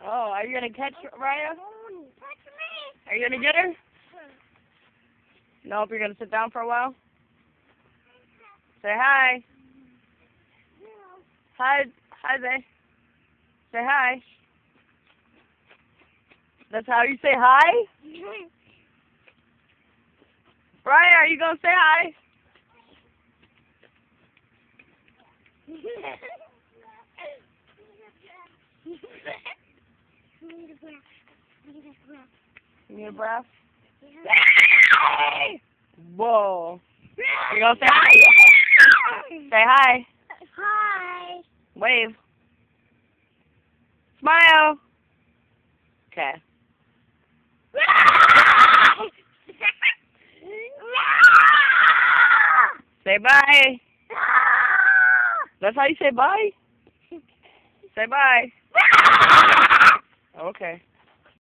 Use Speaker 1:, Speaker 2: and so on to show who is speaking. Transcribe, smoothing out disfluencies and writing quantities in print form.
Speaker 1: Oh, are you gonna catch Raya? Are you gonna get her? Nope, you're gonna sit down for a while? Say hi. Hi, Zay. Say hi. That's how you say hi? Raya, are you gonna say hi? You need a breath? Whoa. You gonna say hi? Say hi.
Speaker 2: Hi.
Speaker 1: Wave. Smile. Okay. Say bye. That's how you say bye? Say bye. Okay.